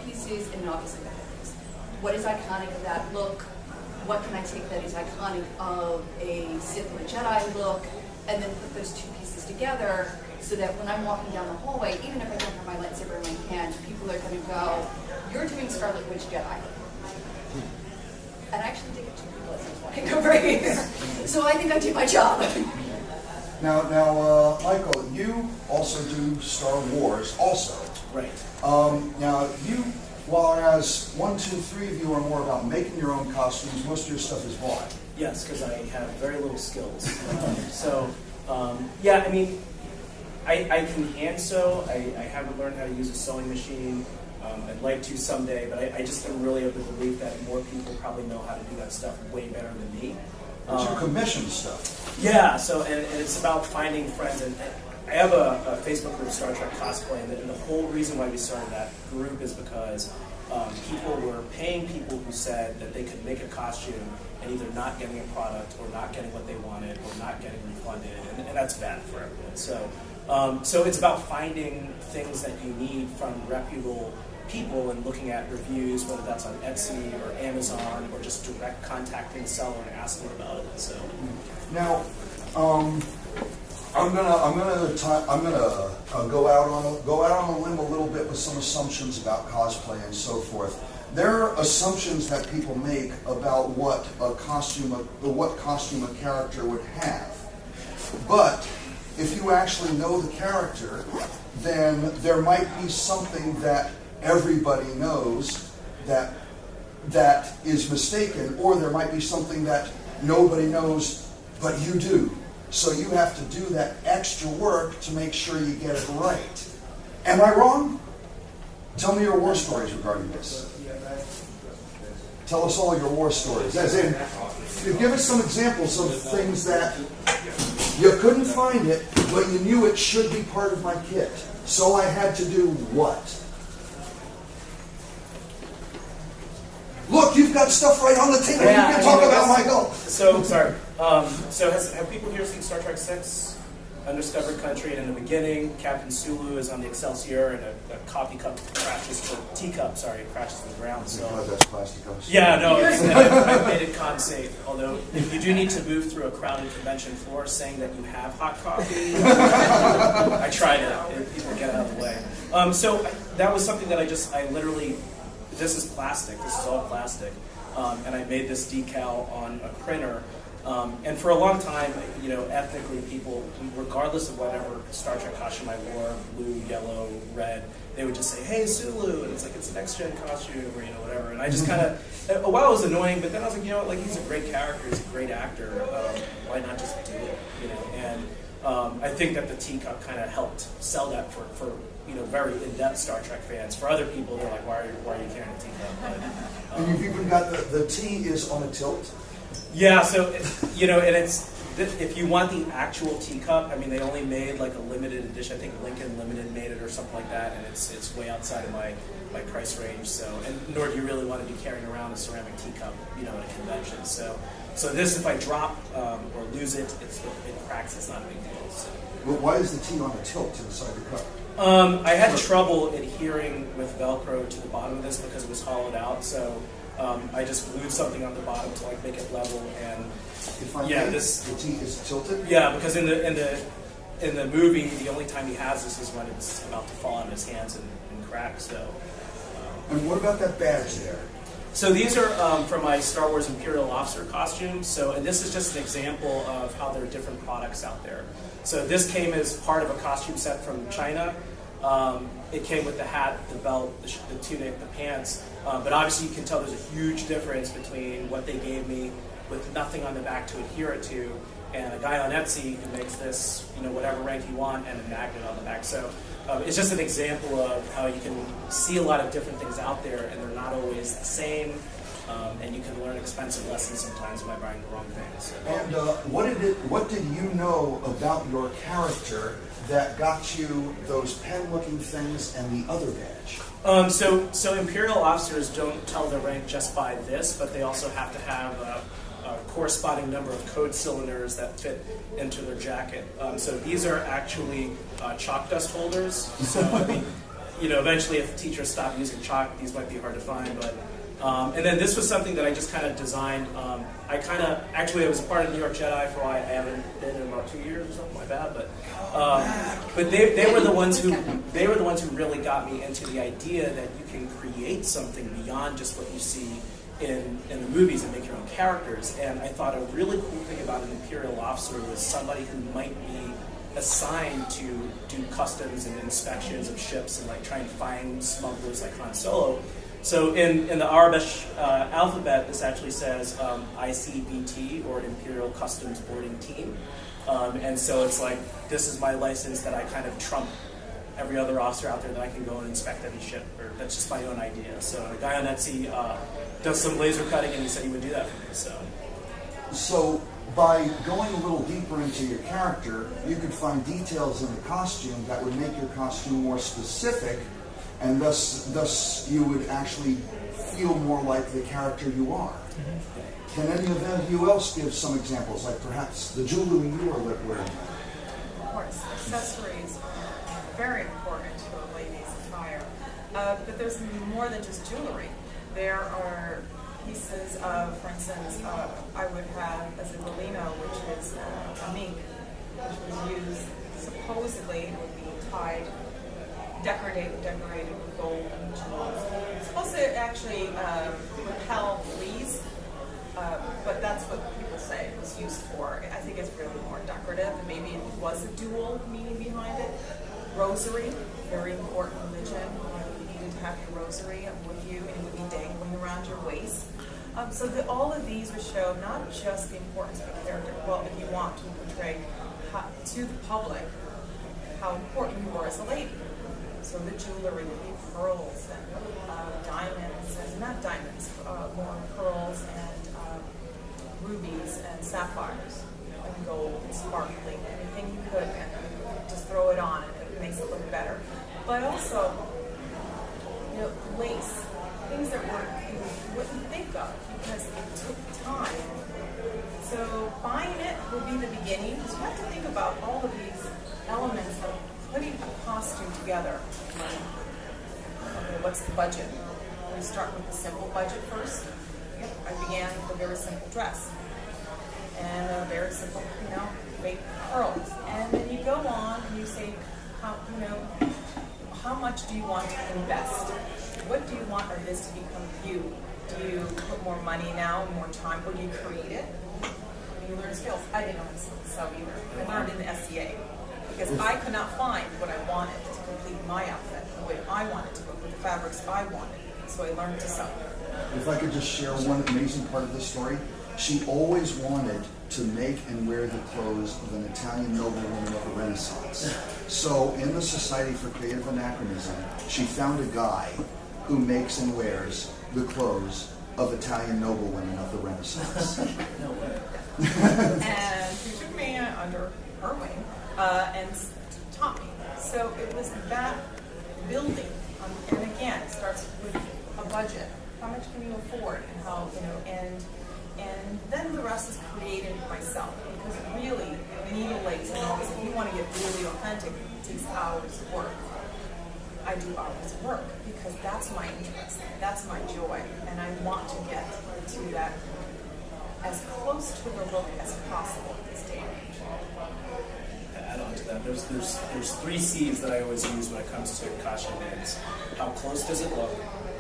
pieces and obviously the heavies. What is iconic of that look? What can I take that is iconic of a Sith or a Jedi look, and then put those two pieces together so that when I'm walking down the hallway, even if I don't have my lightsaber in my hand, people are going to go, "You're doing Scarlet Witch Jedi." And I actually did get 2 people at some point over here. So I think I did my job. Now, Michael, you also do Star Wars, also. Right. Now, you, whereas 1, 2, 3 of you are more about making your own costumes, most of your stuff is bought. Yes, because I have very little skills. Yeah, I mean, I can hand sew. I haven't learned how to use a sewing machine. I'd like to someday, but I just am really of the belief that more people probably know how to do that stuff way better than me. But you commission stuff. Yeah, so, and it's about finding friends. And I have a Facebook group, Star Trek Cosplay, and the whole reason why we started that group is because people were paying people who said that they could make a costume and either not getting a product or not getting what they wanted or not getting refunded, and that's bad for everyone. So it's about finding things that you need from reputable people and looking at reviews, whether that's on Etsy or Amazon or just direct contacting the seller and asking about it. So now, I'm gonna go out on a limb a little bit with some assumptions about cosplay and so forth. There are assumptions that people make about what costume a character would have, but if you actually know the character, then there might be something that everybody knows that is mistaken, or there might be something that nobody knows but you do. So you have to do that extra work to make sure you get it right. Am I wrong? Tell me your war stories regarding this. Tell us all your war stories. As in, give us some examples of things that you couldn't find it, but you knew it should be part of my kit. So I had to do what? Look, you've got stuff right on the table. Yeah, you can talk about Michael. So, sorry. Have people here seen Star Trek 6? Undiscovered Country, and in the beginning, Captain Sulu is on the Excelsior, and a coffee cup crashes to the ground. So that's plastic cups. yeah, no, I've made it con safe. Although you do need to move through a crowded convention floor, saying that you have hot coffee. I tried it. People get out of the way. So that was something that I literally. This is plastic. This is all plastic, and I made this decal on a printer. And for a long time, ethnically, people, regardless of whatever Star Trek costume I wore, blue, yellow, red, they would just say, "Hey, Sulu," and it's like, it's a next-gen costume, or, whatever. And I just kind of, a while it was annoying, but then I was like, he's a great character, he's a great actor, why not just do it, And I think that the teacup kind of helped sell that for very in-depth Star Trek fans. For other people, they're like, why are you carrying a teacup? But, and you've even got the tea is on a tilt. Yeah, so, and it's, if you want the actual teacup, I mean, they only made like a limited edition. I think Lincoln Limited made it or something like that, and it's way outside of my price range. So, and nor do you really want to be carrying around a ceramic teacup, at a convention. So this, if I drop or lose it, it cracks. It's not a big deal. So. Well, why is the tea on a tilt inside the cup? I had trouble adhering with Velcro to the bottom of this because it was hollowed out. So. I just glued something on the bottom to make it level, and the tea is tilted. Yeah, because in the movie, the only time he has this is when it's about to fall on his hands and crack. So. And what about that badge there? So these are from my Star Wars Imperial Officer costume. And this is just an example of how there are different products out there. So this came as part of a costume set from China. It came with the hat, the belt, the tunic, the pants, but obviously you can tell there's a huge difference between what they gave me with nothing on the back to adhere it to, and a guy on Etsy who makes this, whatever rank you want, and a magnet on the back. So it's just an example of how you can see a lot of different things out there, and they're not always the same, and you can learn expensive lessons sometimes by buying the wrong things. So. And what did you know about your character that got you those pen-looking things and the other badge? So Imperial officers don't tell their rank just by this, but they also have to have a corresponding number of code cylinders that fit into their jacket. So these are actually chalk dust holders. So I mean, you know, eventually if teachers stop using chalk, these might be hard to find. But and then this was something that I just kind of designed. Actually I was a part of New York Jedi for a while. I haven't been in about 2 years or something, my bad. But they were the ones who really got me into the idea that you can create something beyond just what you see in the movies and make your own characters. And I thought a really cool thing about an Imperial officer was somebody who might be assigned to do customs and inspections of ships and like try and find smugglers like Han Solo. So in the Arabic alphabet, this actually says ICBT, or Imperial Customs Boarding Team. And so it's like, this is my license that I kind of trump every other officer out there that I can go and inspect any ship. Or that's just my own idea. So a guy on Etsy does some laser cutting, and he said he would do that for me. So by going a little deeper into your character, you could find details in the costume that would make your costume more specific, and thus you would actually feel more like the character you are. Mm-hmm. Can any of you else give some examples, like perhaps the jewelry you are wearing? Of course, accessories are very important to a lady's attire, but there's more than just jewelry. There are pieces of, for instance, I would have as a Golino, which is a mink, which was used, supposedly it would be tied, decorated with gold and jewels. It's supposed to actually repel fleas, but that's what people say it was used for. I think it's really more decorative, and maybe it was a dual meaning behind it. Rosary, very important religion. You needed to have your rosary with you, and it would be dangling around your waist. So all of these would show not just the importance of a character, well, if you want to portray to the public how important you are as a lady. So the jewelry would be pearls and diamonds, and not diamonds, more pearls and rubies and sapphires, and gold and sparkling, anything you could, and just throw it on and it makes it look better. But also, you know, lace, things that you wouldn't think of because it took time. So buying it will be the beginning, because you have to think about all of these elements of putting a costume together. Okay, what's the budget? We start with the simple budget first. Yep, I began with a very simple dress and a very simple, you know, fake pearls. And then you go on and you say, how much do you want to invest? What do you want of this to become you? Do you put more money now, more time, or do you create it? You learn skills. I didn't know how to sew either. I learned in the SCA because I could not find what I wanted to complete my outfit the way I wanted to look with the fabrics I wanted. So I learned to sew. If I could just share one amazing part of this story, she always wanted to make and wear the clothes of an Italian noblewoman of the Renaissance. So in the Society for Creative Anachronism, she found a guy who makes and wears the clothes of Italian noblewomen of the Renaissance. No way. And she took me under her wing and taught me. So it was that building, and again, it starts with a budget. How much can you afford, and how, you know, and then the rest is created myself. Because really, needle lace and all this, if you want to get really authentic, it takes hours of work. I do hours of work because that's my interest, that's my joy, and I want to get to that as close to the look as possible at this day and age. To add on to that, there's 3 C's that I always use when it comes to costume. It's how close does it look,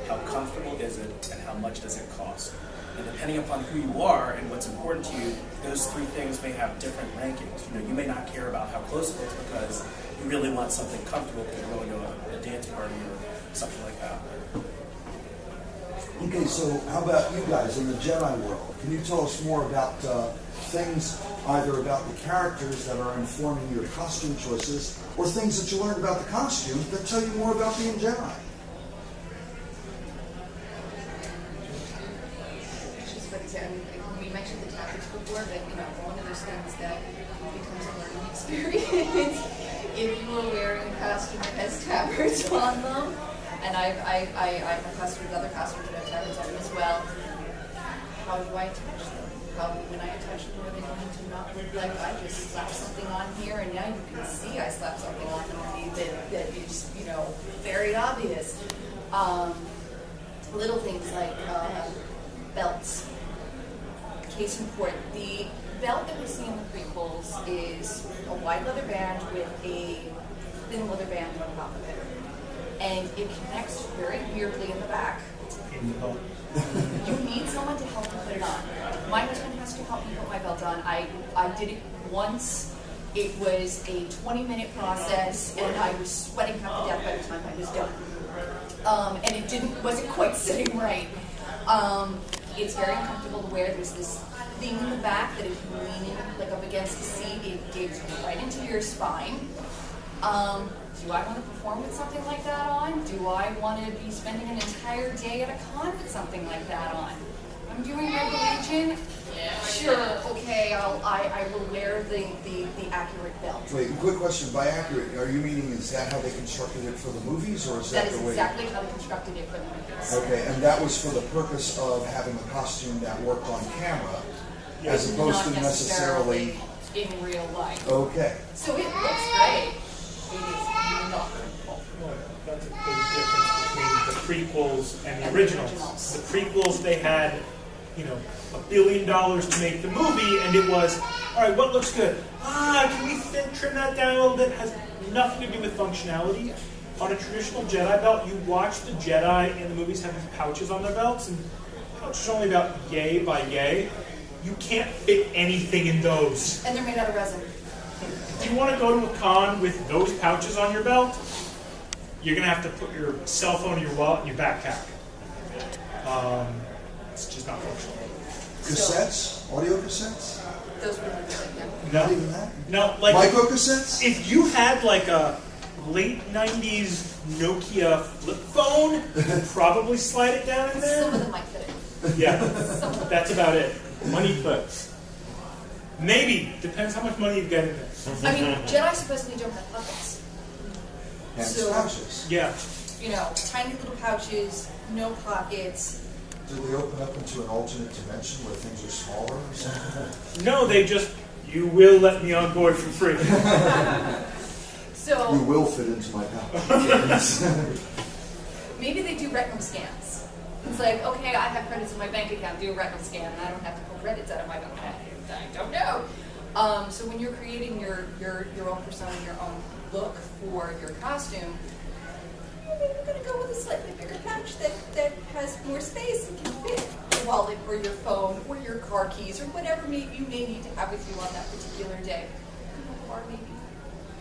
how comfortable is it, and how much does it cost. And depending upon who you are and what's important to you, those 3 things may have different rankings. You know, you may not care about how close it looks because you really want something comfortable because you're going to a dance party or something like that. Okay, so how about you guys in the Jedi world? Can you tell us more about things either about the characters that are informing your costume choices or things that you learned about the costume that tell you more about being Jedi? We mentioned the tactics before, but you know, one of those things that becomes a learning experience if you are wearing a costume that has tabards on them, and I have costumes, other costumes that have tabards on them as well. How do I teach them? probably when I attach the ribbon to not look like I just slapped something on here, and now you can see I slapped something on underneath that is, you know, very obvious. Little things like belts. Case in point, the belt that we see in the prequels is a wide leather band with a thin leather band on top of it. And it connects very weirdly in the back. You need someone to help you put it on. My husband has to help me put my belt on. I did it once. It was a 20-minute process, and I was sweating half to death by the time I was done. And it wasn't quite sitting right. It's very uncomfortable to wear. There's this thing in the back that if you lean like up against the seat, it digs right into your spine. Do I want to perform with something like that on? Do I want to be spending an entire day at a con with something like that on? I'm doing Rebel Legion. Sure, okay, I will wear the accurate belt. Wait, quick question. By accurate, are you meaning is that how they constructed it for the movies, or is That that is the way? exactly how they constructed it for the movies. Okay, and that was for the purpose of having a costume that worked on camera, as opposed to Not necessarily. in real life. Okay. So it looks great. It is not comfortable. Well, that's a big difference between the prequels and the originals. The prequels, they had, you know, $1 billion to make the movie, and it was, all right, what looks good? Can we trim that down a little bit? It has nothing to do with functionality. On a traditional Jedi belt, you watch the Jedi in the movies have these pouches on their belts, and pouches are only about yay by yay. You can't fit anything in those. And they're made out of resin. If you want to go to a con with those pouches on your belt, you're going to have to put your cell phone in your wallet and your backpack. It's just not functional. Cassettes? Audio cassettes? Those were really good. Not even that? No, like Micro cassettes? if you had like a late 90s Nokia flip phone, you'd probably slide it down in Some of there. them might fit it. Yeah, Some of them. that's about it. Money clips. Maybe. Depends how much money you get in there. I mean, Jedi supposedly don't have pockets. And So- pouches. Yeah. You know, tiny little pouches, no pockets. Did they open up into an alternate dimension where things are smaller or something? No, they just, you will let me on board for free. You So will fit into my pouch. maybe they do retinal scans. It's like, okay, I have credits in my bank account, do a retinal scan, and I don't have to pull credits out of my bank account. I don't know. So when you're creating your own persona, your own look for your costume, maybe you're going to go with a slightly bigger pouch that has more space and can fit your wallet or your phone or your car keys or whatever you may need to have with you on that particular day. Or maybe,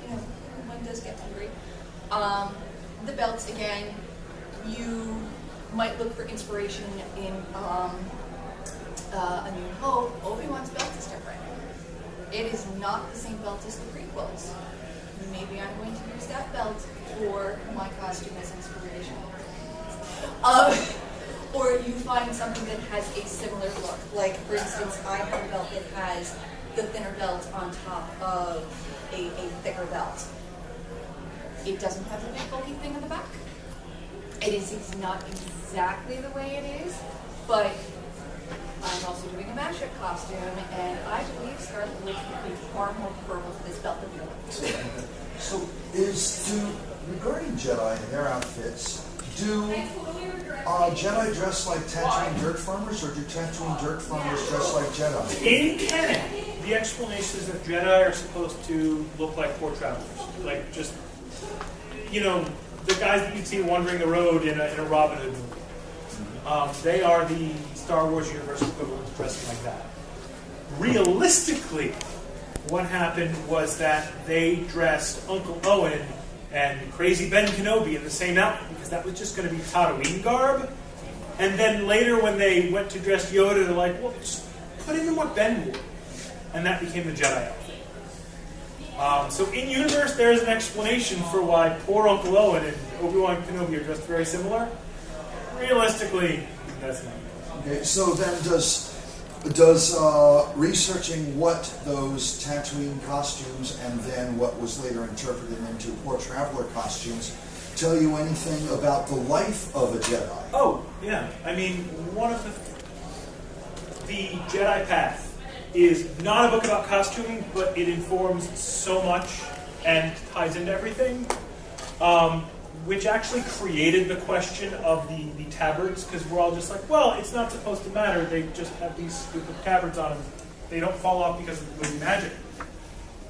you know, one does get hungry. The belts, again, you might look for inspiration in A New Hope. Obi-Wan's belt is different. It is not the same belt as the prequels. Maybe I'm going to use that belt for my costume as inspiration. Or you find something that has a similar look. Like, for instance, I have a belt that has the thinner belt on top of a thicker belt. It doesn't have the big bulky thing in the back. It's not exactly the way it is, but I'm also doing a mashup costume, and I believe Scarlet Witch would be far more preferable for this belt than the other. So, regarding Jedi and their outfits, do Jedi dress like Tatooine dirt farmers, or do Tatooine dirt farmers dress like Jedi? In canon, the explanation is that Jedi are supposed to look like poor travelers. Like, just, you know, the guys that you'd see wandering the road in a Robin Hood movie. They are the Star Wars universe equivalent of dressing like that. Realistically, what happened was that they dressed Uncle Owen and Crazy Ben Kenobi in the same outfit because that was just going to be Tatooine garb. And then later when they went to dress Yoda, they're like, well, just put him in what Ben wore. And that became the Jedi outfit. So in universe, there is an explanation for why poor Uncle Owen and Obi-Wan Kenobi are dressed very similar. Realistically, that's not. Okay, so then does researching what those Tatooine costumes and then what was later interpreted into poor traveler costumes tell you anything about the life of a Jedi? Oh, yeah. I mean, one of the Jedi path is not a book about costuming, but it informs so much and ties into everything, which actually created the question of the tabards, because we're all just like, well, it's not supposed to matter, they just have these stupid tabards on them. They don't fall off because of the movie magic.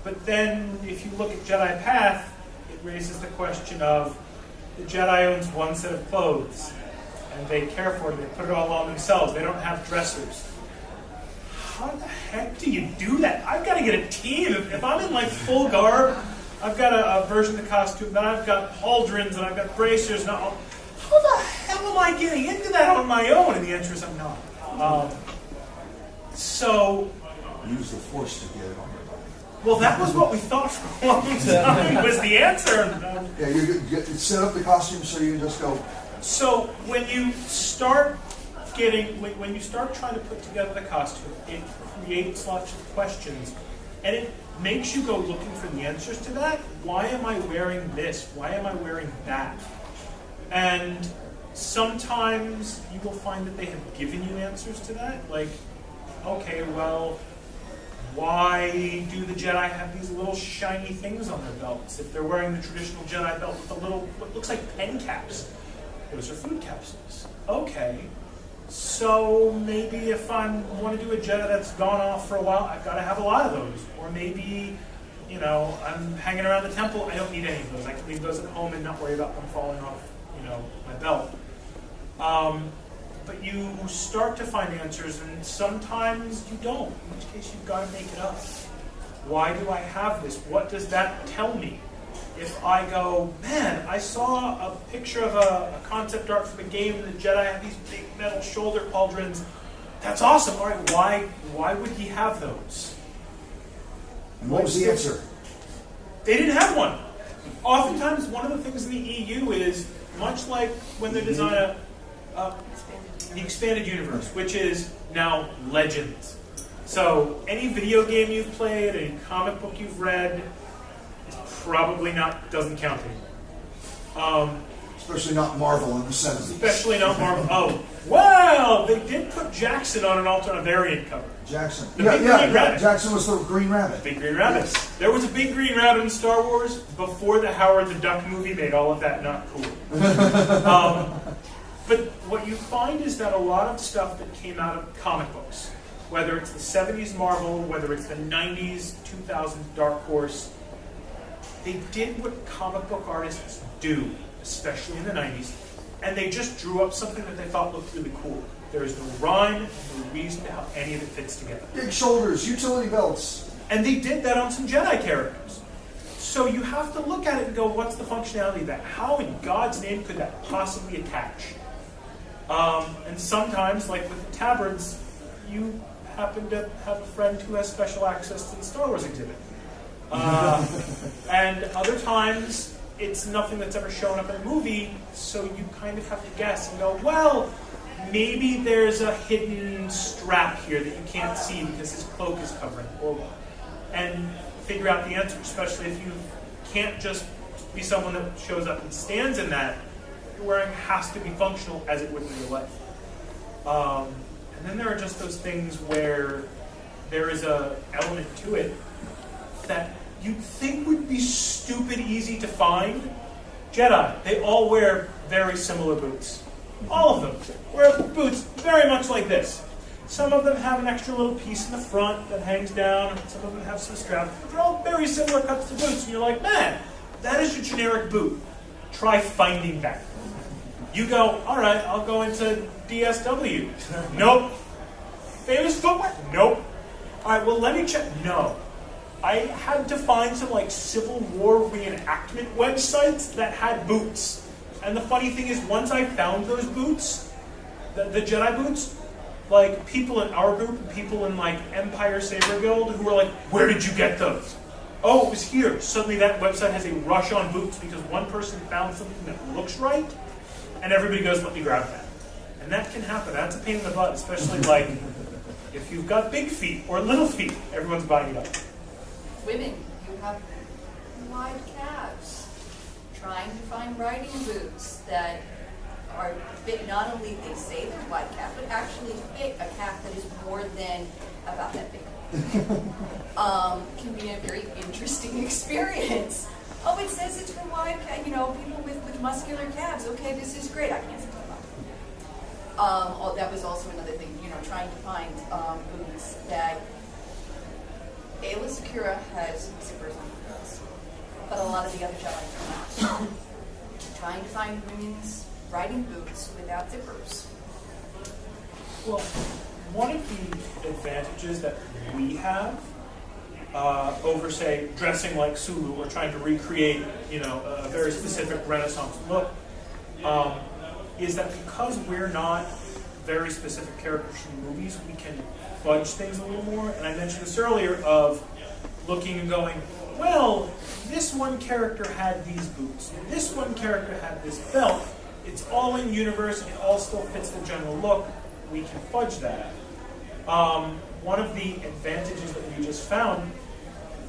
But then, if you look at Jedi Path, it raises the question of, the Jedi owns one set of clothes, and they care for it, they put it all on themselves, they don't have dressers. How the heck do you do that? I've got to get a team. If I'm in like full garb, I've got a version of the costume, then I've got pauldrons, and I've got bracers, and how the hell am I getting into that on my own? And the answer is I'm not. So... Use the Force to get it on your body. Well, that was what we thought for a long time, was the answer. Yeah, you set up the costume so you can just go. So when you start when you start trying to put together the costume, it creates lots of questions, and it makes you go looking for the answers to that. Why am I wearing this? Why am I wearing that? And sometimes you will find that they have given you answers to that. Like, okay, well, why do the Jedi have these little shiny things on their belts? If they're wearing the traditional Jedi belt with the little, what looks like pen caps, those are food capsules. Okay, so maybe if I want to do a Jedi that's gone off for a while, I've got to have a lot of those. Or maybe, you know, I'm hanging around the temple, I don't need any of those. I can leave those at home and not worry about them falling off, you know, my belt. But you start to find answers, and sometimes you don't, in which case you've got to make it up. Why do I have this? What does that tell me? If I go, man, I saw a picture of a concept art from a game, and the Jedi have these big metal shoulder pauldrons. That's awesome. All right, why would he have those? And what was the answer? They didn't have one. Oftentimes, one of the things in the EU is, much like when they design the expanded universe, which is now Legends. So any video game you've played, any comic book you've read, probably doesn't count anymore. Especially not Marvel in the 70s. Especially not Marvel. Oh, wow! They did put Jackson on an alternate variant cover. Jackson. The Big Green Rabbit. Jackson was the Green Rabbit. Big Green Rabbit. Yes. There was a Big Green Rabbit in Star Wars before the Howard the Duck movie made all of that not cool. But what you find is that a lot of stuff that came out of comic books, whether it's the 70s Marvel, whether it's the 90s, 2000s Dark Horse, they did what comic book artists do, especially in the 90s, and they just drew up something that they thought looked really cool. There is no rhyme, no reason to how any of it fits together. Big shoulders, utility belts. And they did that on some Jedi characters. So you have to look at it and go, what's the functionality of that? How in God's name could that possibly attach? And sometimes, like with the tabards, you happen to have a friend who has special access to the Star Wars exhibit. And other times, it's nothing that's ever shown up in a movie, so you kind of have to guess and go, well, maybe there's a hidden strap here that you can't see because his cloak is covering, and figure out the answer, especially if you can't just be someone that shows up and stands in that. You're wearing has to be functional as it would in real life. And then there are just those things where there is a element to it that you'd think would be stupid easy to find. Jedi, they all wear very similar boots. All of them wear boots very much like this. Some of them have an extra little piece in the front that hangs down, some of them have some straps, but they're all very similar cuts to boots, and you're like, man, that is your generic boot. Try finding that. You go, all right, I'll go into DSW. Nope. Famous footwear? Nope. All right, well, let me check. No. I had to find some like Civil War reenactment websites that had boots. And the funny thing is, once I found those boots, the Jedi boots, like people in our group, people in like Empire Saber Guild, who were like, where did you get those? Oh, it was here. Suddenly that website has a rush on boots because one person found something that looks right, and everybody goes, let me grab that. And that can happen. That's a pain in the butt, especially like if you've got big feet or little feet, everyone's buying it up. Women, you have wide calves. Trying to find riding boots that are fit, not only they say they're wide calf, but actually fit a calf that is more than about that big. can be a very interesting experience. Oh, it says it's for wide, people with muscular calves. Okay, this is great. I can't say that. Oh, that was also another thing, trying to find boots that Aayla Secura has zippers on her boots, but a lot of the other Jedi do not. Trying to find women's riding boots without zippers. Well, one of the advantages that we have over, say, dressing like Sulu or trying to recreate, a very specific Renaissance look, is that because we're not very specific characters from movies, we can fudge things a little more. And I mentioned this earlier of looking and going, well, this one character had these boots, and this one character had this belt. It's all in universe, it all still fits the general look. We can fudge that. One of the advantages that we just found,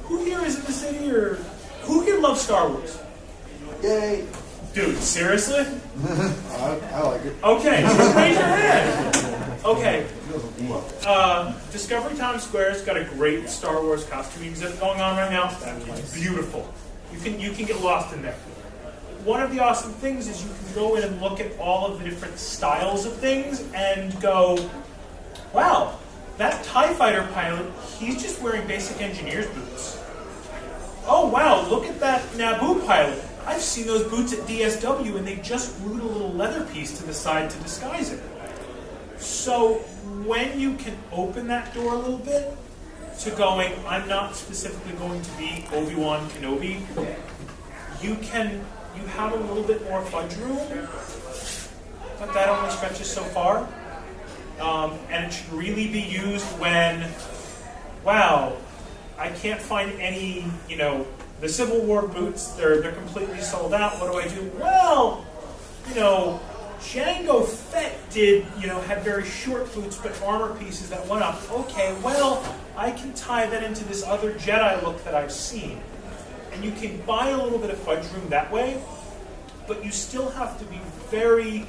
who here is in the city, or who here loves Star Wars? Yay! Dude, seriously? I like it. Okay, raise your hand. Okay. Discovery Times Square's got a great Star Wars costuming exhibit going on right now. It's beautiful. You can get lost in there. One of the awesome things is you can go in and look at all of the different styles of things and go, wow, that TIE fighter pilot, he's just wearing basic engineer's boots. Oh wow, look at that Naboo pilot. I've seen those boots at DSW and they just glued a little leather piece to the side to disguise it. So when you can open that door a little bit to going, I'm not specifically going to be Obi-Wan Kenobi, you have a little bit more fudge room, but that only stretches so far. And it should really be used when, wow, I can't find any, the Civil War boots, they're completely sold out. What do I do? Well, Jango Fett had very short boots, but armor pieces that went up. Okay, well, I can tie that into this other Jedi look that I've seen. And you can buy a little bit of fudge room that way, but you still have to be very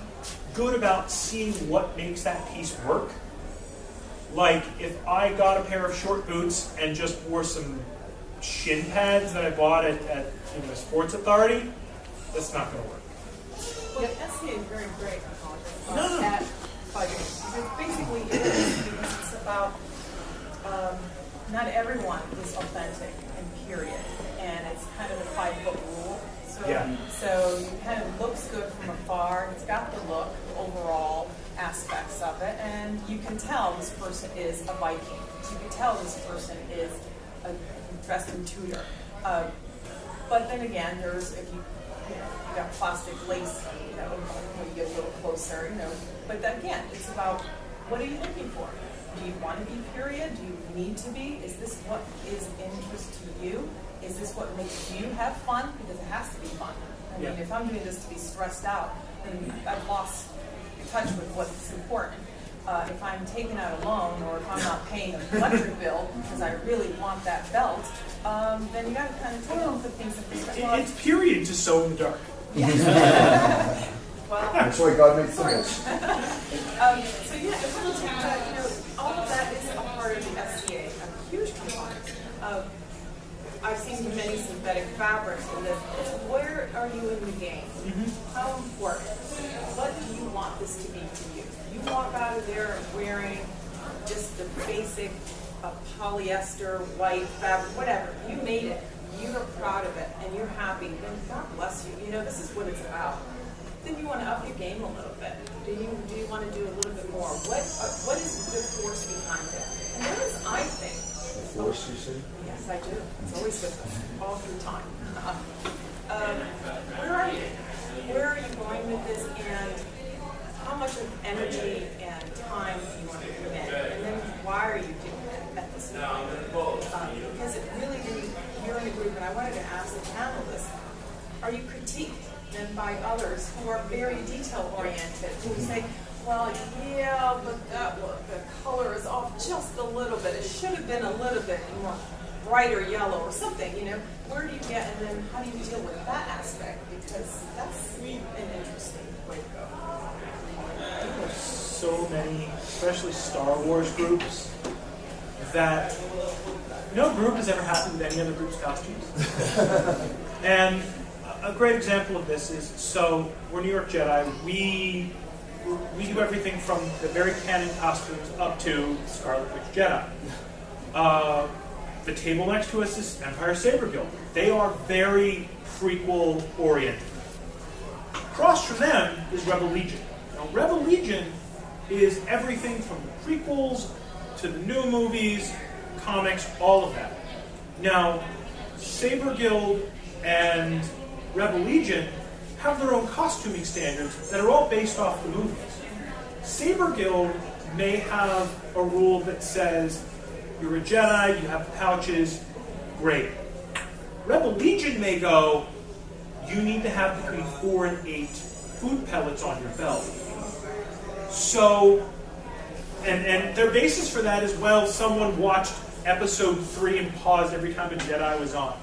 good about seeing what makes that piece work. Like, if I got a pair of short boots and just wore some shin pads that I bought at Sports Authority, that's not going to work. Well, SCA is very great, I No. apologize, at fudging. Because basically it is, because it's about, not everyone is authentic and period. And it's kind of the 5-foot rule. So it kind of looks good from afar. It's got the look, the overall aspects of it. And you can tell this person is a Viking. You can tell this person is dressed in Tudor. But then again, there's, if you got plastic lace, when you get a little closer, But then again, it's about, what are you looking for? Do you want to be period? Do you need to be? Is this what is of interest to you? Is this what makes you have fun? Because it has to be fun. I mean, if I'm doing this to be stressed out, then I've lost touch with what's important. If I'm taken out alone, or if I'm not paying an electric bill because I really want that belt, then you got to kind of take on the things that perspective. It's period to sew in the dark. Well, That's why God makes sorry. things. So yeah, if we take that, all of that is a part of the SCA, a huge component. I've seen many synthetic fabrics in this. Where are you in the game? How important? What do you want this to be for you? You walk out of there wearing just the basic polyester, white fabric, whatever. You made it. You're proud of it, and you're happy. Then God bless you. This is what it's about. Then you want to up your game a little bit. Do you want to do a little bit more? What is the force behind it? And there is, I think. The force, you say? Yes, I do. It's always with us, all through time. Where are you? Where are you going with this, and how much of energy and time do you want to put in? And then why are you doing it at this point? Because it really, you're in a group, and I wanted to ask the panel this, are you critiqued then by others who are very detail-oriented, who say, well, yeah, but the color is off just a little bit. It should have been a little bit more brighter yellow or something, Where do you get, and then how do you deal with that aspect? Because that's an interesting way to go. There's so many, especially Star Wars groups, that no group has ever happened with any other group's costumes. And a great example of this is, so we're New York Jedi. We do everything from the very canon costumes up to Scarlet Witch Jedi. The table next to us is Empire Saber Guild. They are very prequel oriented. Across from them is Rebel Legion. Now, Rebel Legion is everything from the prequels to the new movies, comics, all of that. Now, Saber Guild and Rebel Legion have their own costuming standards that are all based off the movies. Saber Guild may have a rule that says, you're a Jedi, you have pouches, great. Rebel Legion may go, you need to have between 4 and 8 food pellets on your belt. So, and their basis for that is, well, someone watched episode 3 and paused every time a Jedi was on.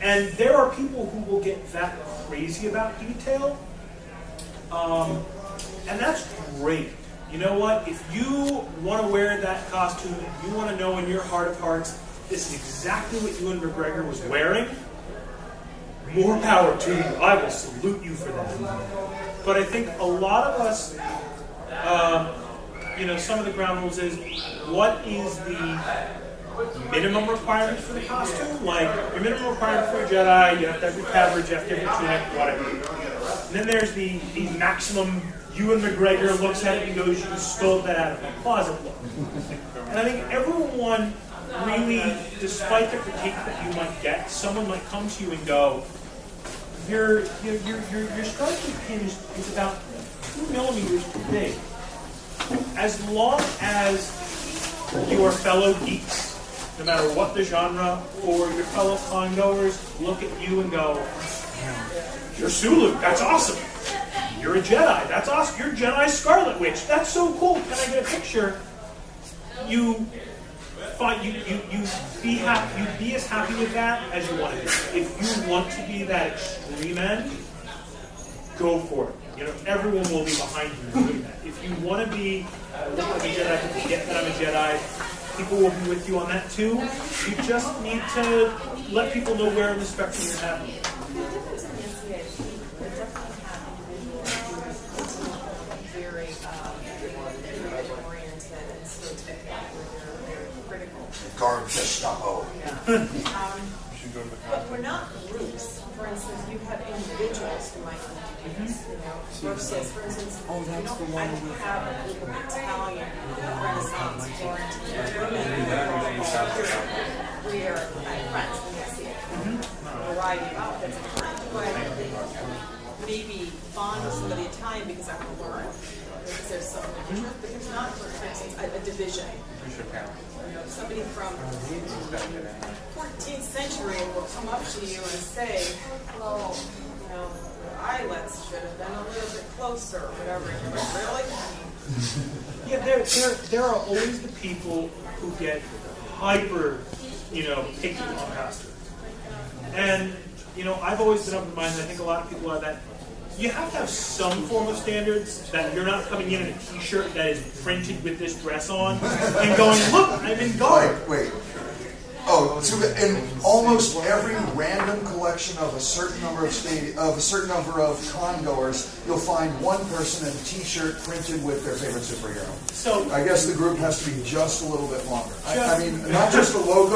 And there are people who will get that crazy about detail, and that's great. You know what? If you want to wear that costume, you want to know in your heart of hearts, this is exactly what Ewan McGregor was wearing, more power to you. I will salute you for that. But I think a lot of us, some of the ground rules is, what is the minimum requirement for the costume? Like, your minimum requirement for a Jedi, you have to have your cabbage, you have to have your tunic, whatever. And then there's the maximum, Ewan McGregor looks at it and goes, you stole that out of my closet look. And I think everyone really, despite the critique that you might get, someone might come to you and go, your striking hinge is about 2 millimeters too big. As long as your fellow geeks, no matter what the genre, or your fellow con-goers look at you and go, you're Sulu, that's awesome. You're a Jedi, that's awesome. You're Jedi Scarlet Witch, that's so cool. Can I get a picture? You be happy. You be as happy with that as you want to be. If you want to be that extreme end, go for it. Everyone will be behind you doing that. If you want to be look like a Jedi, forget that I'm a Jedi. People will be with you on that too. You just need to let people know where in the spectrum you're happening. The difference in NCAP, we definitely have very oriented and so very critical. Guard Gestapo. But we're not groups. For instance, you have individuals who might want to do this, versus, for instance, I have a group of Italian Renaissance Florentine women we are friends when you see it. A variety of outfits. Maybe fond of somebody Italian because I can learn, because there's some interest, but there's not, for instance, a division. Somebody from 14th century will come up to you and say, well, your eyelets should have been a little bit closer, or whatever. And you're like, really? Yeah, there are always the people who get hyper, picky on costumes. And, I've always been of the mind, and I think a lot of people are that, you have to have some form of standards that you're not coming in a t-shirt that is printed with this dress on and going, look, I'm in guard. Wait. Oh, in almost every random collection of a certain number of con-goers, you'll find one person in a t-shirt printed with their favorite superhero. So I guess the group has to be just a little bit longer. I mean, not just the logo.